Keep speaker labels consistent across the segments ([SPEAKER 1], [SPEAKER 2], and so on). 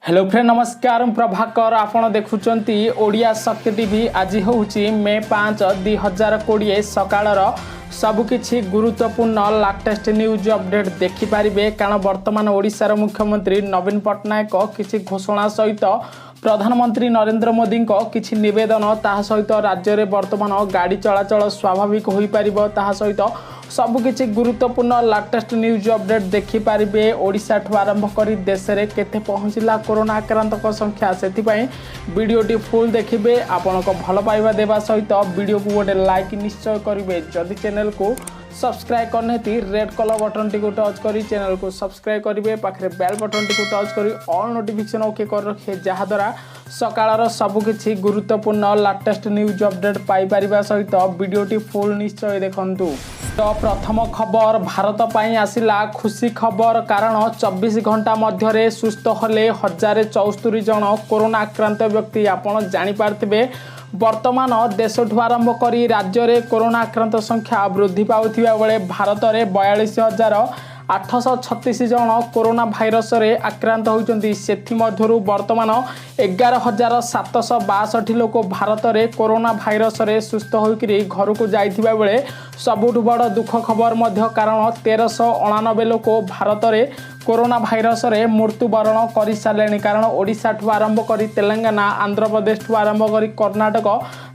[SPEAKER 1] Hello friend नमस्कार प्रभाकर आपण देखुचंती ओडिया शक्ति टीवी आज होउची मे 5 2020 सकाळर सबुकिछि गुरुत्वपूर्ण लेटेस्ट न्यूज अपडेट देखि पारिबे कारण वर्तमान ओडिशार मुख्यमंत्री नवीन पट्टनायक किछि घोषणा सहित प्रधानमंत्री नरेंद्र मोदी किछि निवेदन ताहा सहित राज्य में वर्तमान गाड़ी चलाचल स्वाभाविक हो पारिबो ताहा सहित सबुकिछि गुरुत्वपूर्ण लेटेस्ट न्यूज अपडेट देखि पारिबे। ओडिशा ठु आरंभ करी देश रे केते पहुँचला कोरोना आक्रांतक संख्या सेथिपाई वीडियोटी फुल देखिबे। आपनक भल पाइबा देबा सहित वीडियो को गोटे लाइक निश्चय करिवे। जदि चैनल को सब्सक्राइब करनेती रेड कलर बटन टी को टच करी चैनल को सब्सक्राइब करिवे। पाखरे बेल बटन टी को टच करी ऑल नोटिफिकेशन ओके कर रखे जहा द्वारा सकाळर सबुकिछि गुरुत्वपूर्ण लेटेस्ट न्यूज अपडेट पाई परिबा सहित वीडियोटी फुल निश्चय देखंतु। तो प्रथम खबर भारत पाई आसिला खुशी खबर कारण 24 घंटा मध्य सुस्थ होले 1074 जन कोरोना आक्रांत व्यक्ति। आपण जानि पारथिबे वर्तमान देश ठु आरंभ करी राज्य में कोरोना आक्रांत संख्या वृद्धि पाउथिबा बेले भारत में 42,836 जन कोरोना भाइरस रे आक्रांत होइचंती। सेथि मध्यरु वर्तमान 11,762 लोक भारत में कोरोना भाइरस रे सुस्थ होइकरी घर को जाइथिबा बेले सबुठ बड़ दुख खबर मध्य कारण 1399 लोक भारत में कोरोना भाइरस रे मृत्युवरण कर सारे। कारण ओडिशा ठु आरंभ करी तेलंगाना आंध्र प्रदेश ठु आरंभ करी कर्नाटक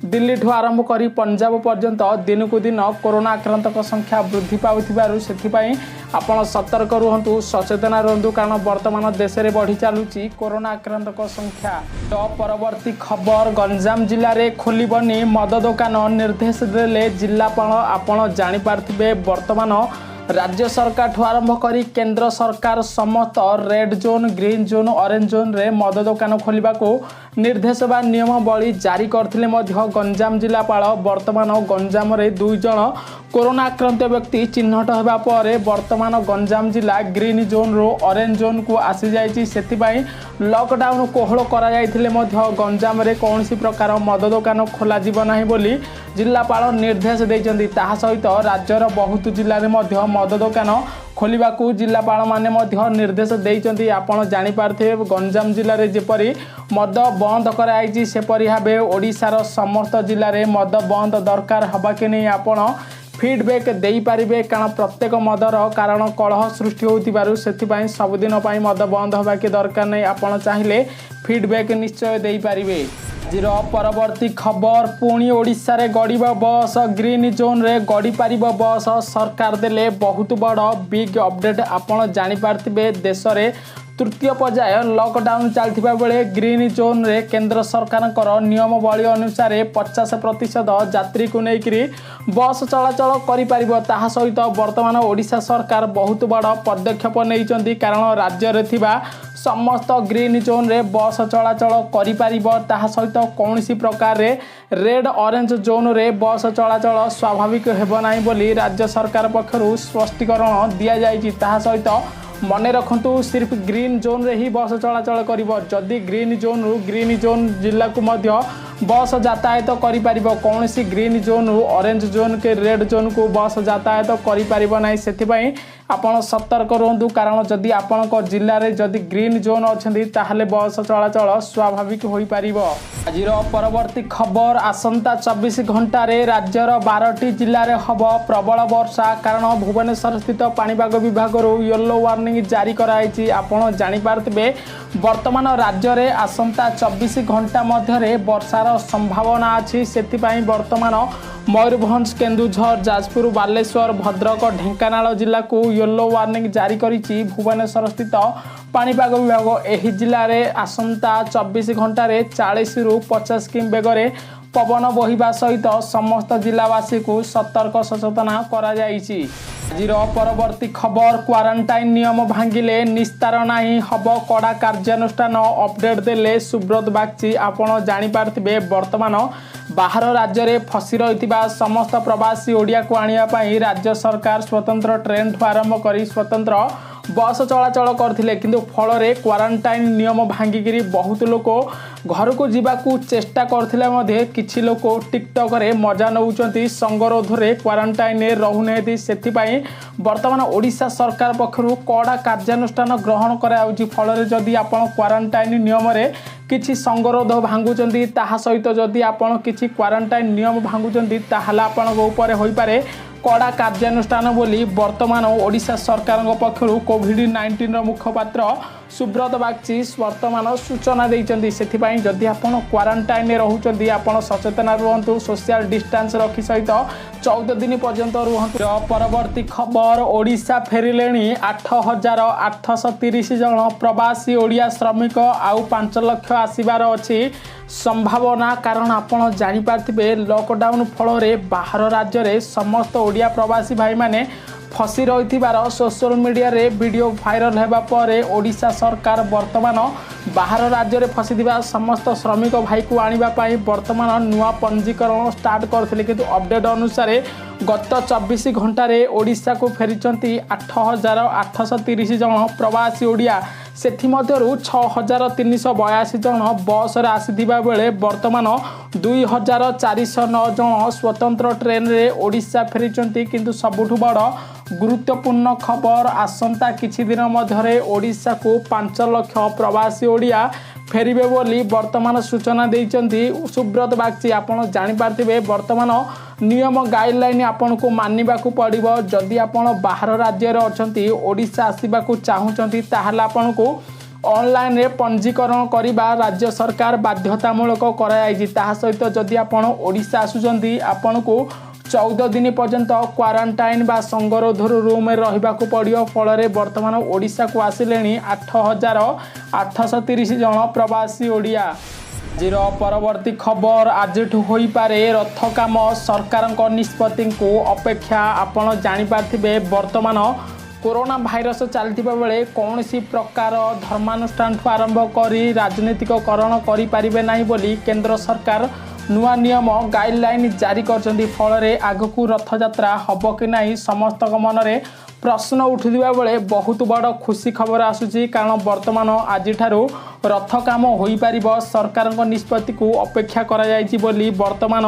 [SPEAKER 1] दिल्ली ठु आरंभ करी पंजाब पर्यंत दिन को दिन कोरोना आक्रांतक संख्या वृद्धि पाउथिबारु सेथिपाई आपण सतर्क रुहंतु सचेतन रुहंतु कारण वर्तमान देश में बढ़ी चलुची कोरोना आक्रांतक संख्या। तो परवर्ती खबर गंजाम जिले में खोलबनी मद दुकान निर्देश देले जिलापाल। आपण जानि पारथिबे वर्तमान राज्य सरकार ठु आरंभ करी केंद्र सरकार समस्त red zone green zone orange zone रे मद दुकान खोलिबा को निर्देश बा नियमावली जारी करथिले मध्य गंजाम जिलापाल वर्तमान गंजाम रे 2 जन कोरोना आक्रांत व्यक्ति चिन्हट होबा पर वर्तमान गंजाम जिला ग्रीन जोन रो ऑरेंज जोन को आसी जायछि। सेथिबाई लॉकडाउन कोहल करा जायथिले मध्य गंजाम रे कोनोसी प्रकार मद दुकान खोला जीव नाही बोली जिलापाल निर्देश दैछन्ती। ताहा सहित राज्यर बहुत जिल्ला रे मध्य मद दुकान खोलिबा को जिलापाल माने मध्य निर्देश दैछन्ती। आपण जानि पारथिबे गंजाम जिल्ला रे जेपरी मद बंद कराइछि सेपरि भाबे ओडिशार समस्त जिल्ला रे मद बंद दरकार हबा के नै आपण फीडबैक देई पारिबे। कारण प्रत्येक मदर कारण कलह सृष्टि होतिबारु सेथिबाई सबुदिन पाई मद बंद हबा के दरकार नै आपण चाहिले फीडबैक निश्चय देई पारिबे। जीरो परवर्ती खबर पुणी ओडिशा रे गड़िबा बस ग्रीन जोन रे गड़ी पारिबो बस सरकार देले बहुत बड़ बिग अपडेट। आपण जानि पारथिबे देश रे तृतीय पर्याय लॉकडाउन चलथिबा बेले ग्रीन जोन रे केंद्र सरकार नियमावली अनुसार 50% यात्री को लेकरी बस चलाचल करि पारिबो। ताहा सहित वर्तमान ओडिशा सरकार बहुत बड़ पदक्षेप नैचंती कारण राज्य रे थिबा समस्त ग्रीन जोन रे बस चलाचल करि पारिबो। ताहा सहित कौनसी प्रकार रे रेड ऑरेंज जोन रे बस चलाचल स्वाभाविक हेबो नाही बोली राज्य सरकार पक्षरु स्पष्टीकरण दिया जायछि। ताहा सहित मने रखंतु सिर्फ ग्रीन जोन रे ही बस चलाचल करिवो। जदि ग्रीन जोन रु ग्रीन जोन जिला को मध्य बस यातायात करि पारिबो कौनसी ग्रीन जोन रु ऑरेंज जोन के रेड जोन को बस यातायात करि पारिबो नाही। सेथिबाई आपण सतर्क रहंतु कारण जदि आपण को जिल्ला रे जदि ग्रीन जोन अछंती ताहले बस चलाचल स्वाभाविक होई पारिबो। आजिर परवर्ती खबर आसंता 24 घंटा रे राज्यर 12टी जिल्ला रे हबो प्रबल वर्षा कारण भुवनेश्वर स्थित पाणीपाग विभाग रो येलो वार्निंग जारी कराइछि। आपण जानि पारथिबे वर्तमान राज्य रे आसंता 24 घंटा मध्य रे वर्षार संभावना अछि। सेथिपाई वर्तमान मयूरभंज केन्दुझर जाजपुर बालेश्वर भद्रक ढेंकानाल जिला को येलो वार्निंग जारी करिछि भुवनेश्वर स्थित पाणीपाग विभाग। एही जिल्ला रे आसंता 24 घंटा रे 40 रु 50 किमी बेगरे पवन बहिबा सहित समस्त जिलावासी को सतर्क सचेतना करा जाइछि। आजिर परवर्ती खबर क्वारंटाइन नियम भांगिले निस्तार नाही हब कड़ा कार्यानुष्ठान अपडेट देले सुब्रत बागची। आपण जानि पारथिबे वर्तमान बाहर राज्य रे फसी रहितिबा समस्त प्रवासी ओडिया को आनिया पई राज्य सरकार स्वतंत्र ट्रेन आरंभ करी स्वतंत्र बस चलाचल करथिले किंतु फल रे क्वारंटाइन नियम भांगिकी बहुत लोक घर को जावाकू चेष्टा करथिले मध्य किछि लोक टिकटॉक रे मजा नउचंती संगरोध रे क्वारंटाइन रे रहउनेति सेथिपाई वर्तमान ओडिशा सरकार पक्षरु कड़ा कार्यानुष्ठान ग्रहण कराउछि फल रे जदि आपण क्वारंटाइन नियम रे किछि संगरोध भांगुचंती ताहा सहित जदि आपण किछि क्वारंटाइन नियम भांगुचंती ताहाला आपण ऊपर होई पारे कड़ा कार्यानुष्ठान बोली वर्तमान ओडिशा सरकार पक्षरु कोविड-19 मुखपात्र सुब्रत बागची वर्तमान सूचना देइचंती सेथिपाई जदि आपण क्वारंटाइन रे रहउचंती आपण सचेतन रहंतु सोशल डिस्टेंस रखि सहित 14 दिन पर्यंत रहंतु। परवर्ती खबर ओडिशा फेरिलेनी 8830 जन प्रवासी ओडिया श्रमिक आउ 5 लाख आसीबार अछि संभावना कारण आपण जानि पारथिबे लॉकडाउन फल रे बाहर राज्य रे समस्त ओडिया प्रवासी भाई माने फसी रही सोशल मीडिया रे वीडियो वायरल होगा पर ओडिशा सरकार वर्तमान बाहर राज्य में फसी समस्त श्रमिक भाई को आने वर्तमान नुआ पंजीकरण स्टार्ट करते किंतु अपडेट अनुसार गत 24 घंटे ओडिशा को फेरी 8830 जन प्रवासी ओडिया सेथिमध्यरु 6382 जन बस रे आसीथिबा बेले वर्तमान 2409 जन स्वतंत्र ट्रेन रे ओडिशा फेरिचंती किंतु सबुठु बड़ गुरुत्वपूर्ण खबर आसंता किछि दिन मध्यरे ओडिशा को 5 लाख प्रवासी ओडिया फेरिबे बोली वर्तमान सूचना देइचंती सुब्रत बागची। आपण जानि पारथिबे वर्तमान नियम गाइडलाइन आपण को मानिबा को पड़िबो जदि आपण बाहर राज्य रे अछंती ओडिशा आसीबा को चाहुचंती ताहाला आपण को ऑनलाइन रे पंजीकरण करिबा राज्य सरकार बाध्यतामूलक कराई ताहा सहित जदि आपण ओडिशा आसुचंती आपण को 14 दिन पर्यंत क्वारंटाइन बा संगरोध रूम में रहिबा को पड़ियो फल रे वर्तमान ओडिशा को आसिलेनी 8830 जन प्रवासी ओडिया। जीरो परवर्ती खबर आज होई पारे रथ काम सरकार निष्पत्ति को अपेक्षा आपण जानि पारथिबे वर्तमान कोरोना भाइरस चलतिबा बेले कौन सी प्रकार धर्मानुष्ठान आरंभ करी राजनीतिकरण करि पारिबे नाही बोली केंद्र सरकार नुआ नियम गाइडलाइन जारी करछंती फल रे आगकू रथ यात्रा हबो कि नाही समस्त मन रे प्रश्न उठुदिबा बेले बहुत बड़ खुशी खबर आसुची कारण वर्तमान आज ठारू रथ काम होई पारिबो सरकार निष्पत्ति को अपेक्षा करा जायछि बोली वर्तमान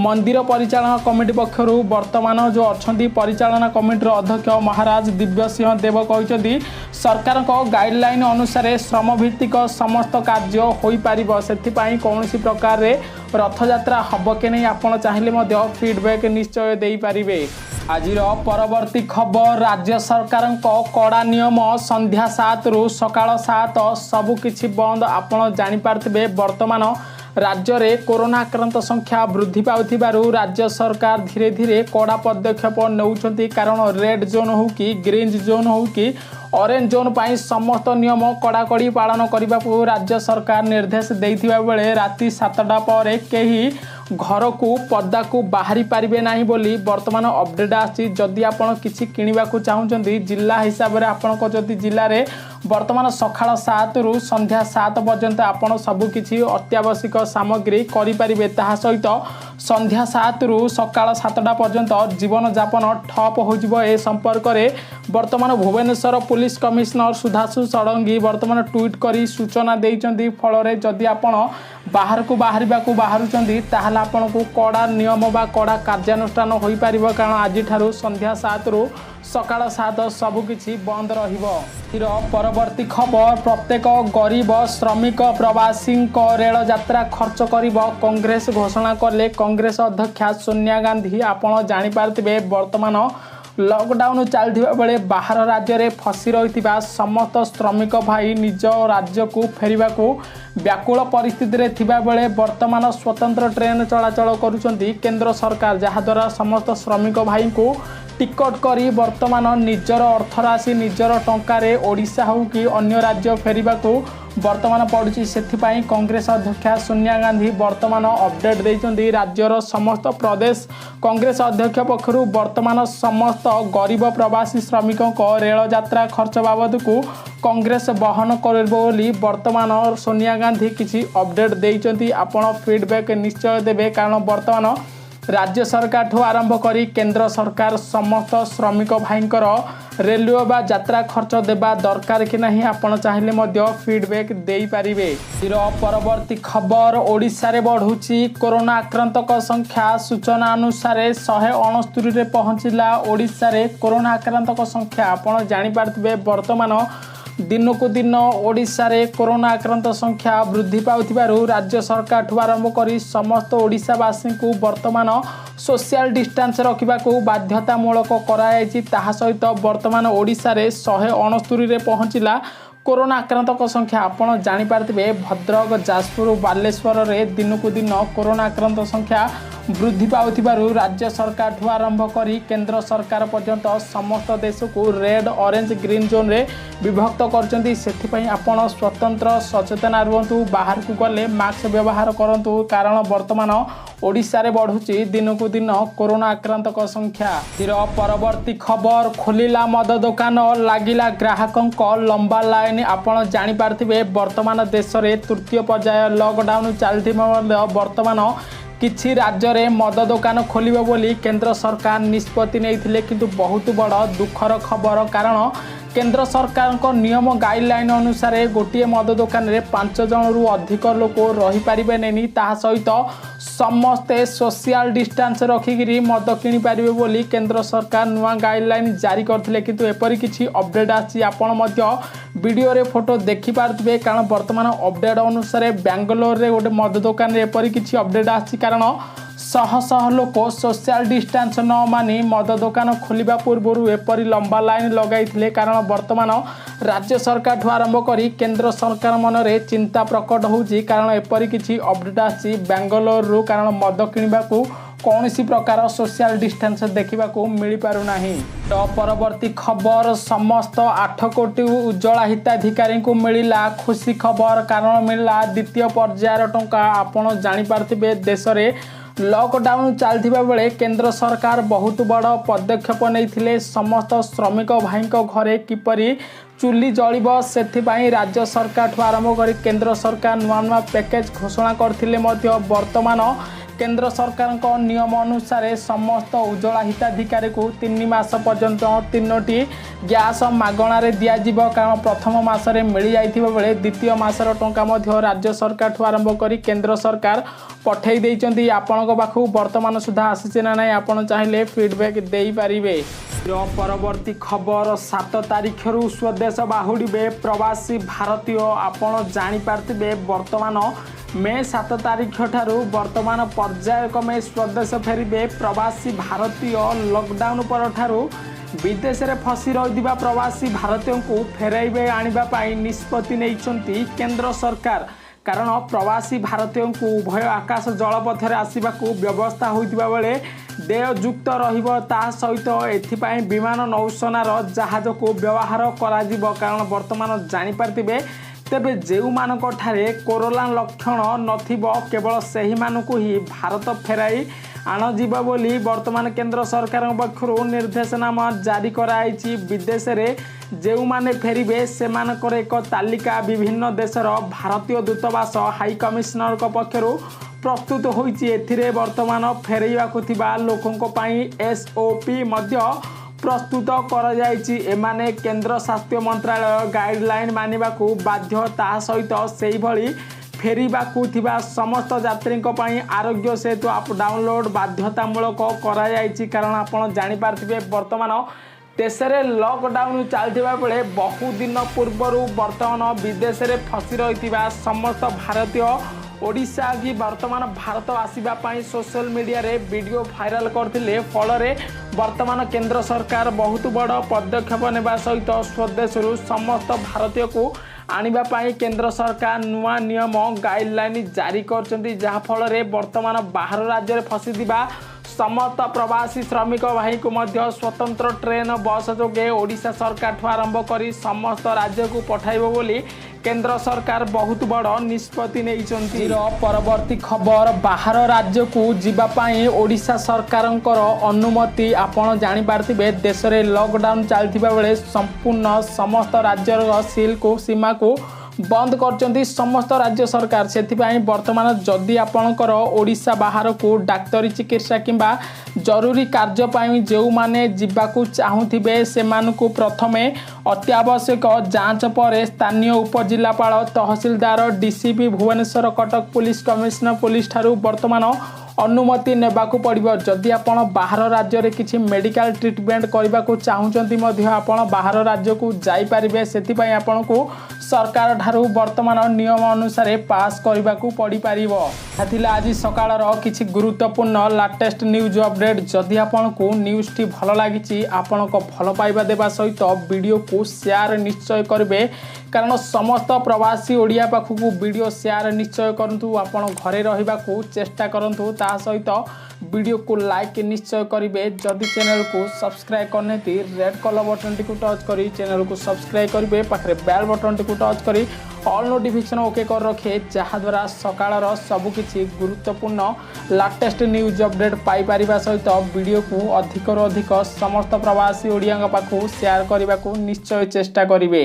[SPEAKER 1] मंदिर परिचालन कमिटी पक्षरु वर्तमान जो अछंती परिचालन कमिटी अध्यक्ष महाराज दिव्य सिंह देव कहते सरकार गाइडलाइन अनुसार श्रम भित्तिक समस्त कार्य होई पारिबो सेथिपाई कौनसी प्रकार रे रथ यात्रा हब के नहीं आपण चाहिए फीडबैक निश्चय दे पारिबे। आज परवर्ती खबर राज्य सरकार कड़ा नियम संध्या 7 रु सकाळ 7 सबुकिछि बंद। आपण जानि पारथिबे वर्तमान राज्य रे कोरोना आक्रांत संख्या वृद्धि पाउथिबारु राज्य सरकार धीरे धीरे कड़ा पदक्षेप नउछंती कारण रेड जोन हो कि ग्रीन जोन हो कि ऑरेंज जोन पाई समस्त नियम कड़ाकड़ी पालन करने को राज्य सरकार निर्देश देथिबा बेले राति 7टा पर केही घर को पद्दा को बाहरी पारिबे नाही बोली वर्तमान अपडेट आछि। जदि आपण किछि किनिबा को चाहुचंती जिला हिसाब रे आपण को जदि जिल्ला रे वर्तमान सकाळ 7 रु संध्या 7 पर्यंत आपण सब किछि अत्यावश्यक सामग्री करि पारिबे ताहा सहित संध्या 7 रु सकाळ 7टा पर्यंत जीवन यापन ठप हो जिवो। ए संपर्क रे वर्तमान भुवनेश्वर पुलिस कमिश्नर सुधांशु षडंगी वर्तमान ट्वीट करी सूचना देइचंती फल रे जदि आपण बाहर को बाहरुचंती ताहाला आपण को कड़ा नियम बा कड़ा कार्यानुष्ठान होई पारिबो कारण आज ठारू संध्या 7 रु सकाळ 7 सबुकिछि बंद रहिबो। परवर्ती खबर प्रत्येक गरीब श्रमिक प्रवासी रेल यात्रा खर्च करिबो कांग्रेस घोषणा कले कांग्रेस अध्यक्षा सोनिया गांधी। आपण जानि पारथिबे वर्तमान लॉकडाउन चलथिबा बेले बाहर राज्य रे फसी रहितिबा समस्त श्रमिक भाई निज राज्य को फेरिबा को व्याकुल परिस्थिति रे थिबा बेले वर्तमान स्वतंत्र ट्रेन चलाचल करुचंती केंद्र सरकार जहाँ द्वारा समस्त श्रमिक भाई को टिकट करी वर्तमान निजर अर्थराशि निजर टंकारे ओडिशा हो कि अन्य राज्य फेरिबा को वर्तमान पड़ुछि। सेथिपाई कांग्रेस अध्यक्षा सोनिया गांधी वर्तमान अपडेट देइचंती राज्यर समस्त प्रदेश कांग्रेस अध्यक्ष पक्षरु वर्तमान समस्त गरीब प्रवासी श्रमिकों रेल यात्रा खर्च बाबद को कांग्रेस बहन करिबो बोली वर्तमान सोनिया गांधी किछि अपडेट देइचंती। आपण फीडबैक निश्चय देबे कारण वर्तमान राज्य सरकार ठू आरंभ करी केंद्र सरकार समस्त श्रमिक भाईंकर रेलवे बा यात्रा खर्च देबा दरकार कि नहीं आपण चाहिए मध्य फीडबैक दे पारिबे। परवर्ती खबर ओडिशा रे बढ़ुची कोरोना आक्रांतक संख्या सूचना अनुसार 169 रे पहुंचला। ओडिशा रे कोरोना आक्रांतक संख्या आपण जानि पारथिबे वर्तमान दिनकू दिन ओडिशा रे कोरोना आक्रांत संख्या वृद्धि पाउथिबारु राज्य सरकार ठु आरंभ करी समस्त ओडिशावासी को वर्तमान सोशल डिस्टेंस रखा बाध्यतामूलक कराई। ताहा सहित वर्तमान ओडिशा रे 169 रे पहुंचला कोरोना आक्रांतक संख्या आपण जानि पारथिबे। भद्रक जाजपुर बालेश्वर रे दिनकू दिन कोरोना आक्रांत संख्या वृद्धि पाउथिबारु राज्य सरकार ठु आरंभ करी केंद्र सरकार पर्यंत समस्त देश को रेड ऑरेंज ग्रीन जोन रे विभक्त करचंती। सेथिपई आपण स्वतंत्र सचेतना रुहंतु, बाहर को गले मास्क व्यवहार करंतु, कारण वर्तमान ओडिशा रे बढ़ुची दिनकू दिन कोरोना आक्रांतक संख्या। परवर्ती खबर खोलिला मद दुकान लागिला ग्राहकंक लंबा लाइन। आपण जानि पारथिबे वर्तमान देश रे तृतीय पर्याय लॉकडाउन चलथिबा वर्तमान किछि राज्य रे मद दुकान खोलिबो बोली केंद्र सरकार निष्पत्ति नेइथिले, किंतु बहुत बड़ दुखर खबर, कारण केंद्र सरकार को नियम गाइडलाइन अनुसार गोटे मद दुकान रे 5 जन रु अधिक लोक रही पारिबे नहीं। ता सहित समस्ते सोशल डिस्टेंस रखिकी मद किनि पारिबे बोली केंद्र सरकार नुआ गाइडलाइन जारी करथिले, किंतु एपरी किछि अपडेट आछि आपण मध्य वीडियो रे फोटो देखि पारथिबे। कारण वर्तमान अपडेट अनुसार बेंगलोर रे गोटे मद दुकान रे एपरी किछि अपडेट आछि, कारण शह शह लोक सोशल डिस्टेंस न मानि मद दुकान खोलिबा पूर्व एपरी लंबा लाइन लगाइथिले। कारण वर्तमान राज्य सरकार ठु आरंभ करी केंद्र सरकार मनरे चिंता प्रकट होउची, कारण एपरी किछि अपडेट आछि बेंगलोर रु, कारण मद किनिबाकू कौनसी प्रकार सोशल डिस्टेंस देखा मिल पारु नाही। तो परवर्ती खबर समस्त 8 कोटी उज्ज्वला हिताधिकारी को मिला खुशी खबर, कारण मिला द्वितीय पर्यायर टंका। आपण जानि पारथिबे देश रे लॉकडाउन चलथिबा बेले केंद्र सरकार बहुत बड़ पदक्षेप नैथिले। समस्त श्रमिक भाई घरे किपरि चुली जलिब सेथिपाई राज्य सरकार ठु आरंभ करी केंद्र सरकार नुआ नुआ पैकेज घोषणा करथिले मध्य वर्तमान केंद्र सरकार को नियम अनुसार समस्त उज्ज्वला हिताधिकारी को 3 मास पर्यंत 3टी गैस मागणार दिज्व। कारण प्रथम मासरे मिल जाइथिबा बेले द्वितीय मासर टंका मध्य राज्य सरकार ठु आरंभ करी केंद्र सरकार पठेई देइचंती। आपनको पाखु वर्तमान सुधा आसीचे ना नहीं आपण चाहिए फीडबैक देई पारिबे। परवर्ती खबर 7 तारिख रु स्वदेश बाहुड़े प्रवासी भारतीय। आपण जानि पारथिबे वर्तमान मे 7 तारिख ठारू वर्तमान पर्याय क्रमे स्वदेश फेरिबे प्रवासी भारतीय। लॉकडाउन पर ठारू विदेश रे फसी रहिबा प्रवासी भारतीयों को फेराइबे आनिबा पाई निष्पत्ति नैचंती केंद्र सरकार। कारण प्रवासी भारतीयों को उभय आकाश जलपथरे आसवाक व्यवस्था होइतिबा बेले देययुक्त रहिबो। ता सहित एथिपाई विमान नौसेनार जहाज को व्यवहार कराजिबो। कारण वर्तमान जानि पारथिबे तेबे जेउ मानक ठारे कोरोना लक्षण नथिबो केवल सही मानकु ही भारत फेराई आणजिबा बोली वर्तमान केंद्र सरकार पक्षरु निर्देशनामा जारी कराइछि। विदेश रे जेउ माने फेरिबे सेमानकर एक तालिका विभिन्न देशर भारतीय दूतावास हाई कमिशनर पक्षरु प्रस्तुत होइछि। एथिरे वर्तमान फेरैबाकु थिबा लोकंक पई SOP मध्य प्रस्तुत करा जायछि। एमाने केंद्र स्वास्थ्य मंत्रालय गाइडलाइन मानिबाकू बाध्य। ता सहित सेही भली फेरिबाकू थिबा समस्त यात्री आरोग्य सेतु आप डाउनलोड बाध्यतामूलक करा जायछि। कारण आपण जानि पारथिबे वर्तमान देश में लॉकडाउन चलथिबा बेले बहु दिन पूर्व वर्तमान विदेश में फसी रहिथिबा समस्त भारतीय ओडिशा की वर्तमान भारत आसवाई सोशल मीडिया रे वीडियो वायरल करथिले। फल वर्तमान केंद्र सरकार बहुत बड़ पदक्षेप नेबा सहित स्वदेश समस्त भारतीय को आनिबा पाई केंद्र सरकार नुआ नियम गाइडलाइन जारी करचंती। जहा फल वर्तमान बाहर राज्य में फसीथिबा समस्त प्रवासी श्रमिक भाई को मध्य स्वतंत्र ट्रेन बस जोगे ओडिशा सरकार ठू आरंभ करी समस्त राज्य को पठाइबो बोली केंद्र सरकार बहुत बड़ निष्पत्ति नैचंती। परवर्ती खबर बाहर राज्य को जीवा पाई ओडिशा सरकारंकर अनुमति। आपण जानि पारथिबे देश में लॉकडाउन चलथिबा बेले संपूर्ण समस्त राज्यर सील को सीमा को बंद कर समस्त राज्य सरकार से बर्तमान जदि आपणकर ओडिशा बाहर को डाक्तरी चिकित्सा किंबा जरूरी कार्य जो माने जीवाकू चाहूथिबे से मानकू प्रथमे अत्यावश्यक जांच पर स्थानीय उपजिलापाल तहसीलदार DCP Bhubaneswar Cuttack police commissioner police ठारू वर्तमान अनुमति नेबाकू पड़िबो। जदि आपण बाहर राज्य रे किछि मेडिकल ट्रीटमेंट करबा को चाहूचंती मध्य आपण बाहर राज्य को जाई परिबे सेति पई आपण को सरकार ठारू वर्तमान नियम अनुसार पास करबा को पड़ी परिबो। हाथिला आज सकाळर किछि गुरुत्वपूर्ण लेटेस्ट न्यूज अपडेट। जदि आपण को न्यूज टी भलो लागिछि आपण को भलो पाइबा देबा सहित वीडियो को शेयर निश्चय करबे कारण समस्त प्रवासी ओडिया पाखु को वीडियो शेयर निश्चय करंतु। आपण घरे रहिबा को चेष्टा करंतु ता सहित वीडियो को लाइक निश्चय करेंगे। जदि चैनल को सब्सक्राइब करने रेड कलर बटन टी को टच करी चैनल को सब्सक्राइब करेंगे पाखे बेल बटन टी को टच करी ऑल नोटिफिकेशन ओके कर रखे जहाद्वारा सकाळर सबकिछि गुरुत्वपूर्ण लेटेस्ट न्यूज अपडेट पाई परिबा सहित वीडियो को अधिक समस्त प्रवासी ओडिया पाखु शेयर करने को निश्चय चेष्टा करेंगे।